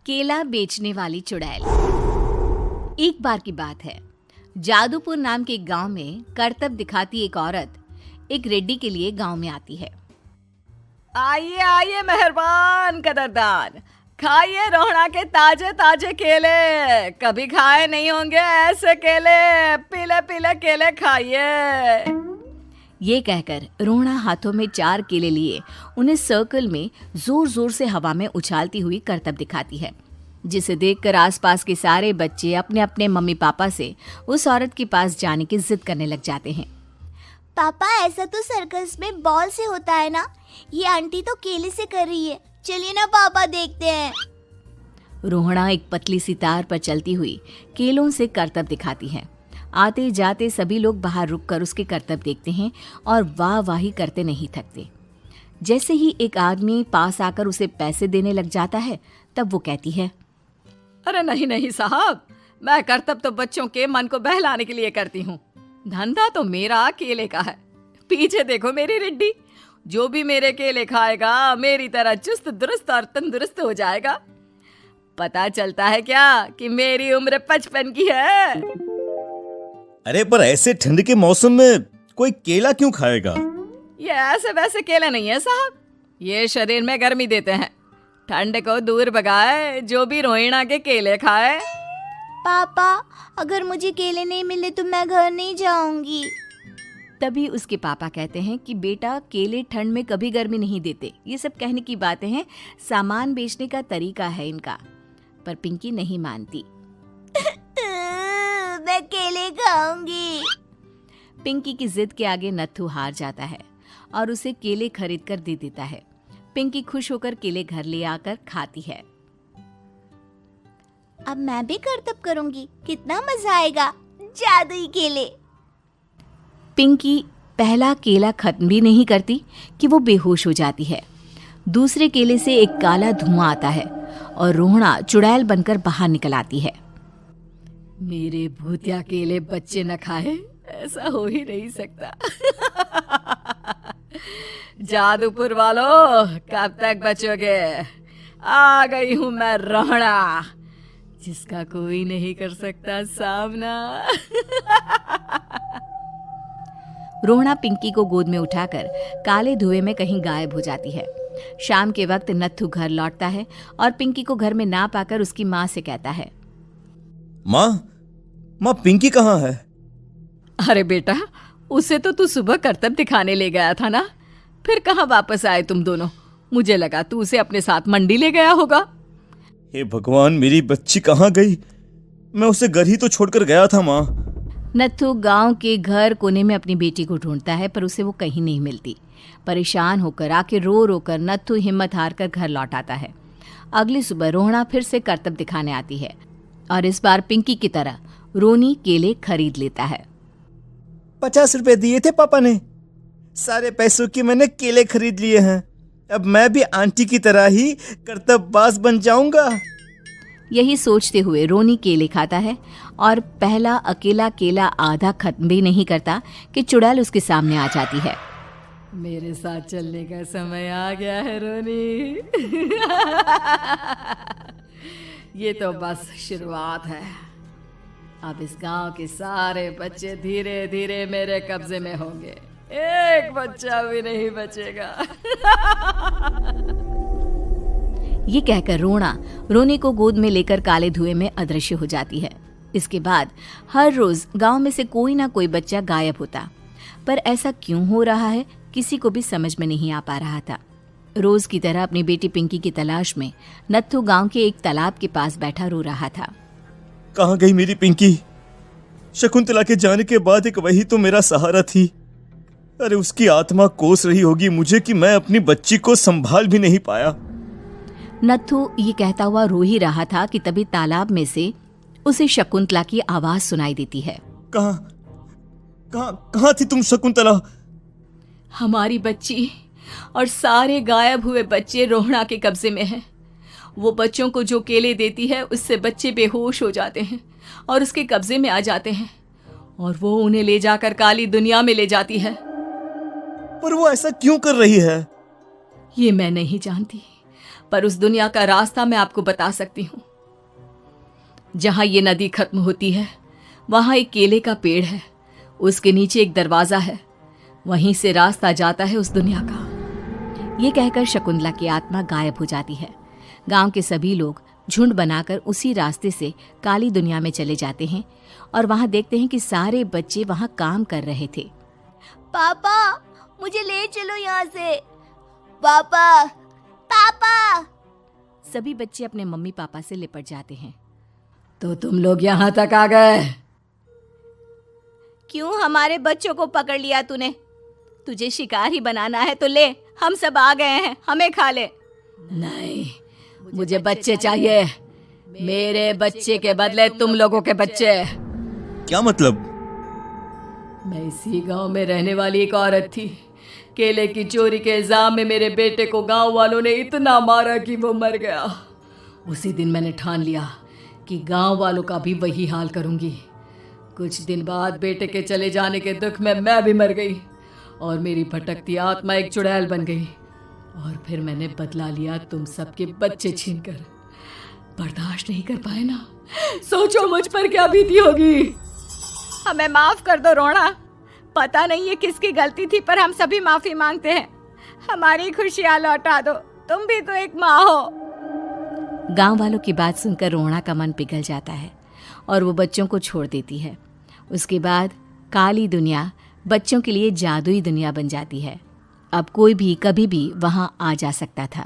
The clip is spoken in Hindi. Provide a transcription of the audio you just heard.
केला बेचने वाली चुड़ैल। एक बार की बात है, जादूपुर नाम के एक गांव में करतब दिखाती एक औरत एक रेड्डी के लिए गांव में आती है। आइए आइए मेहरबान कदरदान, खाइए रोहड़ा के ताजे ताजे केले। कभी खाए नहीं होंगे ऐसे केले, पीले पीले केले खाइए। ये कहकर रोहड़ा हाथों में 4 केले लिए उन्हें सर्कल में जोर जोर से हवा में उछालती हुई करतब दिखाती है, जिसे देखकर आसपास के सारे बच्चे अपने अपने मम्मी पापा से उस औरत के पास जाने की जिद करने लग जाते हैं। पापा, ऐसा तो सर्कस में बॉल से होता है ना, ये आंटी तो केले से कर रही है। चलिए ना पापा, देखते हैं। रोहड़ा एक पतली सी तार पर चलती हुई केलों से करतब दिखाती है। आते जाते सभी लोग बाहर रुककर उसके करतब देखते हैं और वाह वाही करते नहीं थकते। जैसे ही एक आदमी पास आकर उसे पैसे देने लग जाता है, तब वो कहती है, अरे नहीं नहीं साहब, मैं करतब तो बच्चों के मन को बहलाने के लिए करती हूँ। धंधा तो मेरा केले का है। पीछे देखो मेरी रिड्डी, जो भी मेरे केले खाएगा मेरी तरह चुस्त दुरुस्त और तंदुरुस्त हो जाएगा। पता चलता है क्या कि मेरी उम्र 55 की है। अरे पर ऐसे ठंड के मौसम में कोई केला क्यों खाएगा? ये ऐसे वैसे केले नहीं है साहब, ये शरीर में गर्मी देते हैं। ठंड को दूर भगाए जो भी रोहिणा के केले खाए। पापा, अगर मुझे केले नहीं मिले तो मैं घर नहीं जाऊंगी। तभी उसके पापा कहते हैं कि बेटा, केले ठंड में कभी गर्मी नहीं देते। ये सब कहने की बातें हैं, सामान बेचने का तरीका है इनका। पर पिंकी नहीं मानती। मैं केले खाऊंगी। पिंकी की जिद के आगे नत्थू हार जाता है और उसे केले खरीद कर दे देता है। पिंकी खुश होकर केले घर ले आकर खाती है। अब मैं भी करतब करूंगी, कितना मजा आएगा। जादुई केले। पिंकी पहला केला खत्म भी नहीं करती कि वो बेहोश हो जाती है। दूसरे केले से एक काला धुआं आता है और रोहड़ा चुड़ैल बनकर बाहर निकल आती है। मेरे भूतिया केले बच्चे न खाए, ऐसा हो ही नहीं सकता। जादूपुर वालों, कब तक बचोगे? आ गई हूं मैं रोहड़ा, जिसका कोई नहीं कर सकता सामना। रोहड़ा पिंकी को गोद में उठाकर काले धुएं में कहीं गायब हो जाती है। शाम के वक्त नत्थू घर लौटता है और पिंकी को घर में ना पाकर उसकी माँ से कहता है, माँ पिंकी कहाँ है? अरे बेटा, उसे तो तू सुबह करतब दिखाने ले गया था ना, फिर कहाँ वापस आए तुम दोनों? मुझे लगा तू उसे अपने साथ मंडी ले गया होगा। हे भगवान, मेरी बच्ची कहाँ गई? मैं उसे घर ही तो छोड़कर गया था माँ। नत्थू गांव के घर कोने में अपनी बेटी को ढूंढता है, पर उसे वो कहीं नहीं मिलती। परेशान होकर आके रो रो कर नत्थू हिम्मत हार कर घर लौट आता है। अगली सुबह रोहड़ा फिर से करतब दिखाने आती है और इस बार पिंकी की तरह रोनी केले खरीद लेता है। 50 रुपए दिए थे पापा ने, सारे पैसों की मैंने केले खरीद लिए हैं। अब मैं भी आंटी की तरह ही करतबबाज बन जाऊंगा। यही सोचते हुए रोनी केले खाता है और पहला अकेला केला आधा खत्म भी नहीं करता कि चुड़ैल उसके सामने आ जाती है। मेरे साथ चलने का समय आ गया है रोनी। ये तो बस शुरुआत है। अब इस गांव के सारे बच्चे धीरे धीरे मेरे कब्जे में होंगे, एक बच्चा भी नहीं बचेगा। ये कहकर रोनी को गोद में लेकर काले धुएं में अदृश्य हो जाती है। इसके बाद हर रोज गांव में से कोई ना कोई बच्चा गायब होता, पर ऐसा क्यों हो रहा है किसी को भी समझ में नहीं आ पा रहा था। रोज की तरह अपनी बेटी पिंकी की तलाश में नत्थू गांव के एक तालाब के पास बैठा रो रहा था। कहाँ गई मेरी पिंकी? शकुंतला के जाने के बाद एक वही तो मेरा सहारा थी। अरे उसकी आत्मा कोस रही होगी मुझे कि मैं अपनी बच्ची को संभाल भी नहीं पाया। नत्थू ये कहता हुआ रो ही रहा था कि तभी तालाब में से उसे शकुंतला की आवाज सुनाई देती है। कहाँ थी तुम शकुंतला? हमारी बच्ची और सारे गायब हुए बच्चे रोहड़ा के कब्जे में हैं। वो बच्चों को जो केले देती है उससे बच्चे बेहोश हो जाते हैं और उसके कब्जे में आ जाते हैं और वो उन्हें ले जाकर काली दुनिया में ले जाती है। पर वो ऐसा क्यों कर रही है? ये मैं नहीं जानती, पर उस दुनिया का रास्ता मैं आपको बता सकती हूँ। जहां ये नदी खत्म होती है वहां एक केले का पेड़ है, उसके नीचे एक दरवाजा है, वहीं से रास्ता जाता है उस दुनिया का। ये कहकर शकुंतला की आत्मा गायब हो जाती है। गांव के सभी लोग झुंड बनाकर उसी रास्ते से काली दुनिया में चले जाते हैं और वहां देखते हैं कि सारे बच्चे वहां काम कर रहे थे। पापा मुझे ले चलो यहाँ से। पापा पापा। सभी बच्चे अपने मम्मी पापा से लिपट जाते हैं। तो तुम लोग यहाँ तक आ गए? क्यों हमारे बच्चों को पकड़ लिया तूने? तुझे शिकार ही बनाना है तो ले, हम सब आ गए हैं, हमें खा ले। नहीं, मुझे बच्चे चाहिए। मेरे बच्चे के बदले तुम लोगों के बच्चे। क्या मतलब? मैं इसी गांव में रहने वाली एक औरत थी। केले की चोरी के इल्जाम में मेरे बेटे को गांव वालों ने इतना मारा कि वो मर गया। उसी दिन मैंने ठान लिया कि गांव वालों का भी वही हाल करूंगी। कुछ दिन बाद बेटे के चले जाने के दुख में मैं भी मर गई और मेरी भटकती आत्मा एक चुड़ैल बन गई। और फिर मैंने बदला लिया तुम सबके बच्चे छीनकर। बर्दाश्त नहीं कर पाए ना? सोचो मुझ पर क्या बीती होगी। हमें माफ कर दो रोना। पता नहीं ये किसकी गलती थी, पर हम सभी माफी मांगते हैं। हमारी खुशियां लौटा दो, तुम भी तो एक माँ हो। गांव वालों की बात सुनकर रोना का मन पिघल जाता है और वो बच्चों को छोड़ देती है। उसके बाद काली दुनिया बच्चों के लिए जादुई दुनिया बन जाती है। अब कोई भी कभी भी वहां आ जा सकता था।